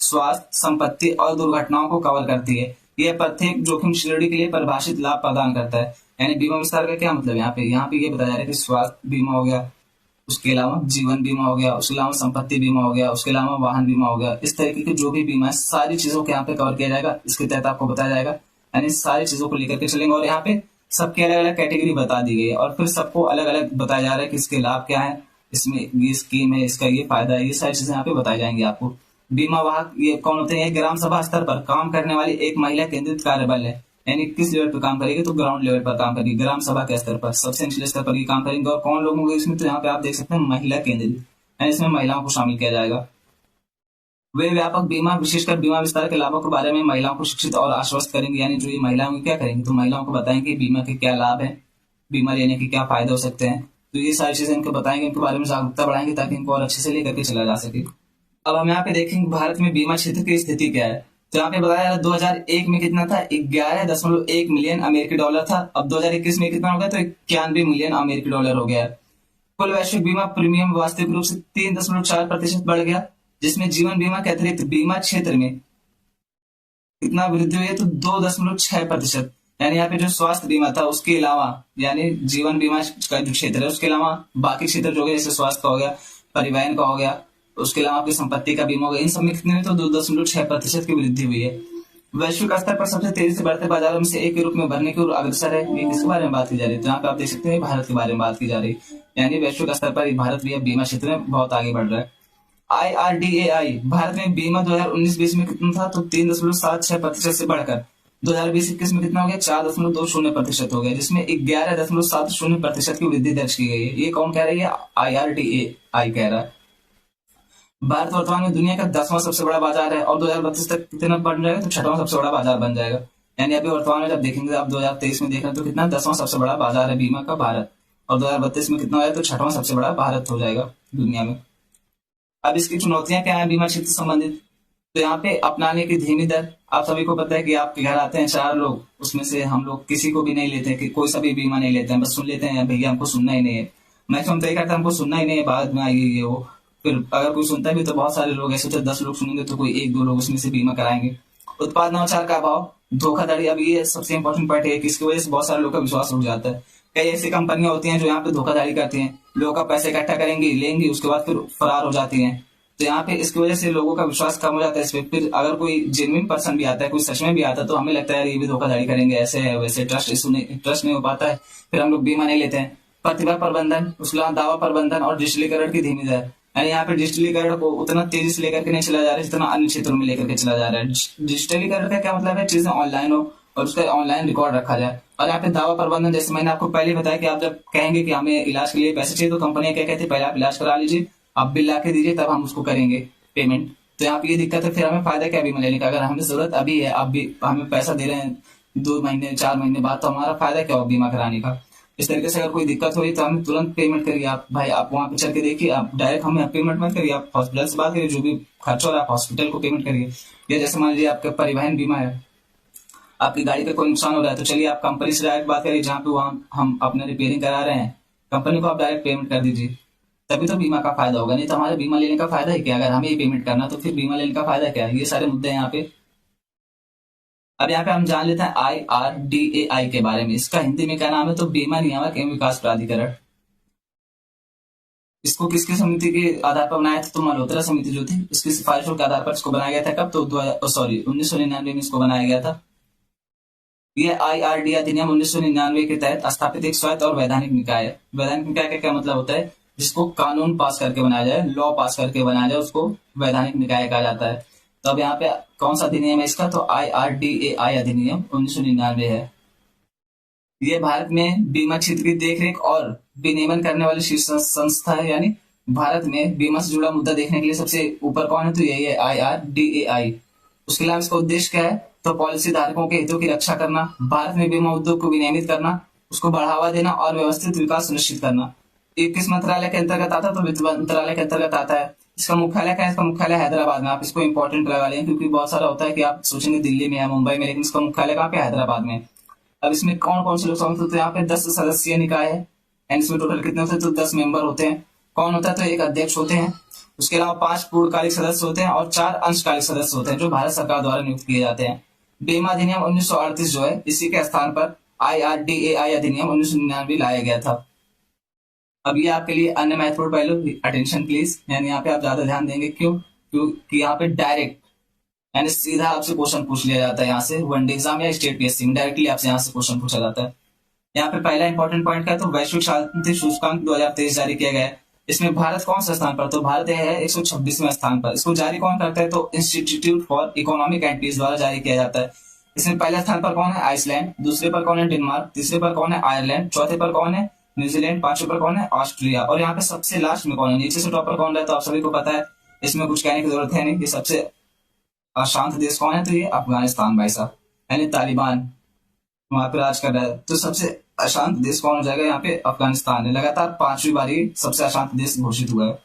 [SPEAKER 1] स्वास्थ्य, संपत्ति और दुर्घटनाओं को कवर करती है। यह प्रत्येक जोखिम श्रेणी के लिए परिभाषित लाभ प्रदान करता है। यानी बीमा विस्तार का क्या मतलब, यहाँ पे ये बताया जा रहा है कि स्वास्थ्य बीमा हो गया, उसके अलावा जीवन बीमा हो गया, उसके अलावा संपत्ति बीमा हो गया, उसके अलावा वाहन बीमा हो गया। इस तरीके के जो भी बीमा है, सारी चीजों को यहाँ पे कवर किया जाएगा, इसके तहत आपको बताया जाएगा। यानी सारी चीजों को लेकर के चलेंगे और यहाँ पे सबके अलग अलग कैटेगरी बता दी गई है और फिर सबको अलग अलग बताया जा रहा है कि इसके लाभ क्या है, इसमें ये स्कीम है, इसका ये फायदा है, ये सारी चीजें यहाँ पे बताई जाएंगी आपको। बीमा वाहक ये कौन होते हैं, ग्राम सभा स्तर पर काम करने वाली एक महिला केंद्रित कार्यबल है। यानी किस लेवल पर काम करेगी, तो ग्राउंड लेवल पर काम करेगी, ग्राम सभा के स्तर पर, सबसे निचले स्तर पर ये काम करेंगे। और कौन लोग होंगे इसमें, तो यहाँ पे आप देख सकते हैं महिला केंद्रित, यानी इसमें महिलाओं को शामिल किया जाएगा। वे व्यापक बीमा, विशेषकर बीमा विस्तार के लाभों के बारे में महिलाओं को शिक्षित और आश्वस्त करेंगे। यानी जो ये महिलाओं क्या करेंगे, तो महिलाओं को बताएंगे बीमा के क्या लाभ है, बीमा लेने के क्या फायदे हो सकते हैं। तो ये सारी चीजें इनको बताएंगे, इनके बारे में जागरूकता बढ़ाएंगे ताकि इनको और अच्छे से लेकर के चला जा सके। अब हम यहाँ पे देखेंगे भारत में बीमा क्षेत्र की स्थिति क्या है। तो यहाँ पे बताया जा रहा है 2001 में कितना था, 11.1 मिलियन अमेरिकी डॉलर था। अब 2021 में कितना हो गया, तो 91 मिलियन अमेरिकी डॉलर हो गया। कुल वैश्विक बीमा प्रीमियम वास्तविक रूप से 3.4% बढ़ गया, जिसमें जीवन बीमा के अतिरिक्त बीमा क्षेत्र में कितना वृद्धि हुई है, तो 2.6%। यानी यहाँ पे जो स्वास्थ्य बीमा था उसके अलावा, यानी जीवन बीमा का जो क्षेत्र है उसके अलावा बाकी क्षेत्र जो है, जैसे स्वास्थ्य का हो गया, परिवहन का हो गया, उसके अलावा आपकी संपत्ति का बीमा हो गया, इन सब में कितने में, तो 2.6% की वृद्धि हुई है। वैश्विक स्तर पर सबसे तेजी से बढ़ते बाजारों में से एक के रूप में उभरने की ओर अग्रसर है। ये किसके बारे में बात की जा रही है, तो यहाँ पे आप देख सकते हैं भारत के बारे में बात की जा रही है। यानी वैश्विक स्तर पर भारत भी अब बीमा क्षेत्र में बहुत आगे बढ़ रहा है। IRDAI भारत में बीमा 2019-20 में कितना था, तो 3.76% से बढ़कर 2020-21 में कितना हो गया, 4.20% हो गया, जिसमें 11.70% की वृद्धि दर्ज की गई है। ये कौन कह रही है, IRDAI कह रहा है। भारत वर्तमान में दुनिया का 10वां सबसे बड़ा बाजार है और 2032 तक कितना बन जाएगा, तो 6वां सबसे बड़ा बाजार बन जाएगा। यानी अभी वर्तमान में जब देखेंगे, आप 2023 में देख रहे हैं तो कितना 10वां सबसे बड़ा बाजार है बीमा का भारत, और 2032 में कितना हो जाएगा, तो 6वां सबसे बड़ा भारत हो जाएगा दुनिया में। अब इसकी चुनौतियां क्या है बीमा क्षेत्र से संबंधित, तो यहाँ पे अपनाने की धीमी दर। आप सभी को पता है कि आपके घर आते हैं 4 लोग, उसमें से हम लोग किसी को भी नहीं लेते हैं, कि कोई सा भी बीमा नहीं लेते हैं, बस सुन लेते हैं भैया हमको सुनना ही नहीं है। मैक्सिमम तरीका था हमको सुनना ही नहीं है, बाद में आइए ये वो। फिर अगर कोई सुनता भी तो बहुत सारे लोग ऐसे होते हैं, 10 लोग सुनेंगे तो कोई 1-2 लोग उसमें से बीमा कराएंगे। उत्पाद नवाचार का अभाव, धोखाधड़ी। अब ये सबसे इंपॉर्टेंट पॉइंट है कि इसकी वजह से बहुत सारे लोग का विश्वास उठ जाता है। कई ऐसी कंपनियां होती हैं जो यहाँ पे धोखाधड़ी करती हैं, लोगों का पैसे इकट्ठा करेंगी, लेंगी, उसके बाद फिर फरार हो जाती हैं। तो यहाँ पे इसकी वजह से लोगों का विश्वास कम हो जाता है इस पे। फिर अगर कोई जेन्युइन पर्सन भी आता है, कोई सच में भी आता है, तो हमें लगता है ये भी धोखाधड़ी करेंगे, ऐसे है वैसे, ट्रस्ट नहीं हो पाता है, फिर हम लोग बीमा नहीं लेते हैं। प्रतिभा प्रबंधन, उसके बाद दावा प्रबंधन और डिजिटलीकरण की धीमी दर। यानी यहाँ पे डिजिटलीकरण को उतना तेजी से लेकर के नहीं चला जा रहा है जितना अन्य क्षेत्रों में लेकर के चला जा रहा है। डिजिटलीकरण का क्या मतलब है, चीजें ऑनलाइन हो और उसका ऑनलाइन रिकॉर्ड रखा जाए। और यहाँ पे दावा प्रबंधन, जैसे मैंने आपको पहले बताया कि आप जब कहेंगे कि हमें इलाज के लिए पैसे चाहिए तो कंपनियां क्या कहती है, पहले आप इलाज करा लीजिए, आप बिल ला के दीजिए, तब हम उसको करेंगे पेमेंट। तो यहाँ पे ये दिक्कत है, फिर हमें फायदा क्या बीमा लेने का, अगर हमें जरूरत अभी है, आप भी हमें पैसा दे रहे हैं 2 महीने 4 महीने बाद, तो हमारा फायदा क्या हो बीमा कराने का। इस तरीके से अगर कोई दिक्कत हुई तो हमें तुरंत पेमेंट करिए। आप भाई आप वहां पे चल के देखिए, आप डायरेक्ट हमें पेमेंट मत करिए, आप हॉस्पिटल से बात करिए, जो भी खर्च हो रहा है आप हॉस्पिटल को पेमेंट करिए। या जैसे मान लीजिए आपका परिवहन बीमा है, आपकी गाड़ी का कोई नुकसान हो रहा है तो चलिए आप कंपनी से डायरेक्ट बात करिए, जहाँ पे वहाँ हम अपने रिपेयरिंग करा रहे हैं, कंपनी को आप डायरेक्ट पेमेंट कर दीजिए, तभी तो बीमा का फायदा होगा। नहीं तो हमारे बीमा लेने का फायदा है क्या, अगर हमें ही पेमेंट करना तो फिर बीमा लेने का फायदा क्या है। ये सारे मुद्दे हैं यहाँ पे। अब यहाँ पे हम जान लेते हैं IRDAI के बारे में। इसका हिंदी में क्या नाम है, तो बीमा नियामक एवं विकास प्राधिकरण। इसको किसकी समिति के आधार पर बनाया था, तो मल्होत्रा समिति जो थी इसकी सिफारिशों के आधार पर इसको बनाया गया था। कब, तो 1999 में इसको बनाया गया था। ये IRDAI अधिनियम 1999 के तहत स्थापित एक स्वायत्त और वैधानिक निकाय है। वैधानिक निकाय का क्या मतलब होता है, जिसको कानून पास करके बनाया जाए, लॉ पास करके बनाया जाए, उसको वैधानिक निकाय कहा जाता है। तो अब यहाँ पे कौन सा अधिनियम है इसका, तो IRDAI अधिनियम 1999 है। ये भारत में बीमा क्षेत्र की देखरेख और विनियमन करने वाली शीर्ष संस्था है। यानी भारत में बीमा से जुड़ा मुद्दा देखने के लिए सबसे ऊपर कौन है, तो यही है IRDAI। उसके अलावा इसका उद्देश्य क्या है, तो पॉलिसी धारकों के हितों की रक्षा करना, भारत में बीमा उद्योग को विनियमित करना, उसको बढ़ावा देना और व्यवस्थित विकास सुनिश्चित करना। ये किस मंत्रालय के अंतर्गत आता है, तो वित्त मंत्रालय के अंतर्गत आता है। इसका मुख्यालय क्या है, इसका मुख्यालय हैदराबाद में। आप इसको इंपॉर्टेंट लगा लें, क्योंकि बहुत सारा होता है कि आप सोचेंगे दिल्ली में या मुंबई में, लेकिन इसका मुख्यालय कहाँ पे, हैदराबाद में। अब इसमें कौन कौन से लोग शामिल होते हैं, यहाँ पे 10 सदस्यीय निकाय है। एंड इसमें टोटल कितने होते हैं, तो 10 मेंबर होते हैं। कौन होता है, तो एक अध्यक्ष होते हैं, उसके अलावा 5 पूर्णकालिक सदस्य होते हैं और 4 अंशकालिक सदस्य होते हैं, जो भारत सरकार द्वारा नियुक्त किए जाते हैं। बीमा अधिनियम 1938 जो है, इसी के स्थान पर IRDAI अधिनियम 1999 लाया गया था। अब ये आपके लिए अन्य महत्वपूर्ण पहलू, अटेंशन प्लीज, यानी यहाँ पे आप ज्यादा ध्यान देंगे। क्योंकि यहाँ पे डायरेक्ट यानी सीधा आपसे क्वेश्चन पूछ लिया जाता है, यहाँ से वनडे एग्जाम या स्टेट PSC में डायरेक्टली आपसे यहाँ से क्वेश्चन पूछा जाता है। यहाँ पे पहला इंपॉर्टेंट पॉइंट क्या है, तो वैश्विक शांति सूचकांक 2023 जारी किया गया है। इसमें भारत कौन सा स्थान पर, तो भारत है 126वें स्थान पर। इसको जारी कौन करता है, तो institute for economic and peace द्वारा जारी किया जाता है। इसमें पहले स्थान पर कौन है, आइसलैंड, दूसरे पर कौन है, डेनमार्क, तीसरे पर कौन है, आयरलैंड, चौथे पर कौन है, न्यूजीलैंड, पांचवें पर कौन है, ऑस्ट्रिया, और यहाँ पे सबसे लास्ट में कौन है, नीचे से टॉप पर कौन है, तो आप सभी को पता है, इसमें कुछ कहने की जरूरत है नहीं। ये सबसे अशांत देश कौन है, तो ये अफगानिस्तान भाई साहब, यानी तालिबान वहां पे राज कर रहा है। तो सबसे अशांत देश कौन हो जाएगा, यहाँ पे अफगानिस्तान है। लगातार 5वीं बारी सबसे अशांत देश घोषित हुआ है।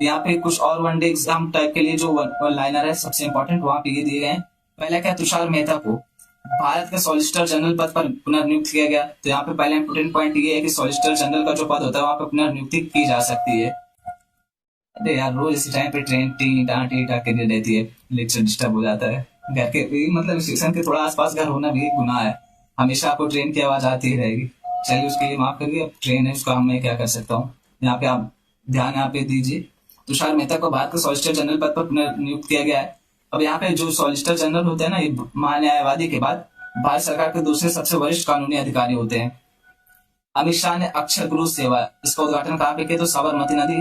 [SPEAKER 1] यहाँ पे कुछ और वनडे एग्जाम टाइप के लिए जो वन लाइनर है सबसे इंपॉर्टेंट, वहां पे ये दिए गए हैं। पहला क्या, तुषार मेहता को भारत के सॉलिसिटर जनरल पद पर पुनर्नियुक्त किया गया। तो यहाँ पे पहला इंपोर्टेंट पॉइंट ये है कि सॉलिसिटर जनरल का जो पद होता है वहां पे पुनर्नियुक्ति की जा सकती है। अरे यार, रोज इसी टाइम पे ट्रेन टी डांट के लिए रहती है, लेक्चर डिस्टर्ब हो जाता है। घर के मतलब स्टेशन के थोड़ा आसपास घर होना भी गुनाह है, हमेशा आपको ट्रेन की आवाज आती ही रहेगी। चलिए उसके लिए माफ करिए, अब ट्रेन है उसका मैं क्या कर सकता हूँ। यहाँ पे आप ध्यान यहाँ पे दीजिए, तुषार मेहता को भारत के सॉलिसिटर जनरल पद पर पुनर्नियुक्त किया गया है। अब यहाँ पे जो सॉलिसिटर जनरल होते हैं ना, ये महान्यायवादी के बाद भारत सरकार के दूसरे सबसे वरिष्ठ कानूनी अधिकारी होते हैं। अमित शाह ने अक्षर गुरु सेवा, इसका उद्घाटन कहाँ पे किया, तो साबरमती नदी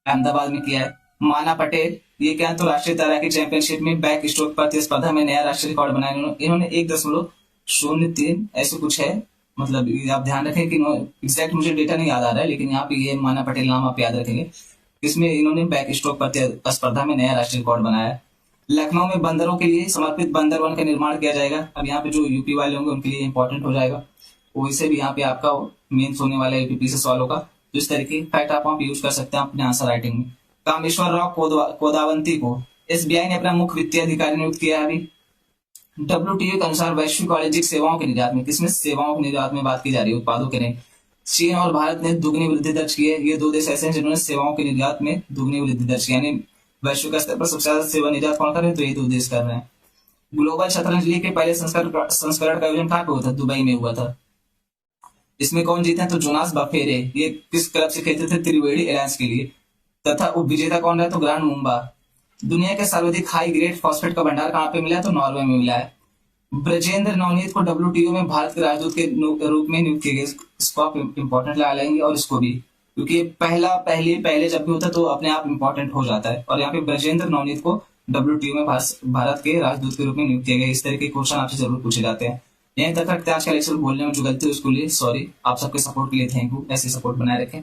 [SPEAKER 1] अहमदाबाद में किया है। माना पटेल, ये क्या है, तो राष्ट्रीय तैराकी चैंपियनशिप में बैक स्ट्रोक प्रतिस्पर्धा में नया राष्ट्रीय रिकॉर्ड बनाया। इन्होंने 1.03 ऐसे कुछ है, मतलब आप ध्यान रखें कि एग्जैक्ट मुझे डेटा नहीं याद आ रहा है, लेकिन यहाँ पे ये माना पटेल नाम आप याद रखेंगे। इसमें इन्होंने बैक स्ट्रोक प्रतिस्पर्धा में नया राष्ट्रीय रिकॉर्ड बनाया। लखनऊ में बंदरों के लिए समर्पित बंदर वन का निर्माण किया जाएगा। अब यहाँ पे जो यूपी वाले होंगे उनके लिए इंपॉर्टेंट हो जाएगा, वैसे भी यहाँ पे आपका मेंस होने वाला यूपी से सवाल होगा। तो इस तरीके फैक्ट आप वहां पे यूज कर सकते हैं अपने आंसर राइटिंग में। कामेश्वर राव कोदावंती को SBI ने अपना मुख्य वित्तीय अधिकारी नियुक्त किया है। अभी WTO के अनुसार वैश्विक वाणिज्यिक सेवाओं के निर्यात में, किसमें, सेवाओं के निर्यात में बात की जा रही है, उत्पादों के नहीं। चीन और भारत ने दुगनी वृद्धि दर्ज की है। ये 2 देश ऐसे हैं जिन्होंने सेवाओं के निर्यात में दुगनी वृद्धि दर्ज की, यानी वैश्विक स्तर पर सबसे ज्यादा सेवा निर्यात कौन कर रहे हैं, तो ये 2 देश कर रहे हैं। ग्लोबल शतरंज लीग के पहले संस्करण का आयोजन कहाँ पे हुआ था, दुबई में हुआ था। इसमें कौन जीते हैं, तो जोनास बफेरे, ये किस क्लब से खेलते थे, त्रिवेणी एलायंस के लिए। तथा उप विजेता कौन रहा, तो ग्रांड मुंबा। दुनिया के सर्वाधिक हाई ग्रेड फॉस्फेट का भंडार कहाँ पे मिला है, तो नॉर्वे में मिला है। ब्रजेंद्र नवनीत को WTO में भारत के राजदूत के रूप में नियुक्त किए गए। इसको आप इंपॉर्टेंट लगा लेंगे और इसको भी। क्योंकि पहले जब भी होता है तो अपने आप इंपॉर्टेंट हो जाता है। और यहाँ पे ब्रजेंद्र नवनीत को WTO में भारत के राजदूत के रूप में नियुक्त किया गया। इस तरह के क्वेश्चन आपसे जरूर पूछे जाते हैं। यहीं तक रखते हैं आज का लेक्चर। बोलने में जो गलती है उसके लिए सॉरी। आप सबके सपोर्ट के लिए थैंक यू। ऐसे सपोर्ट बनाए रखें।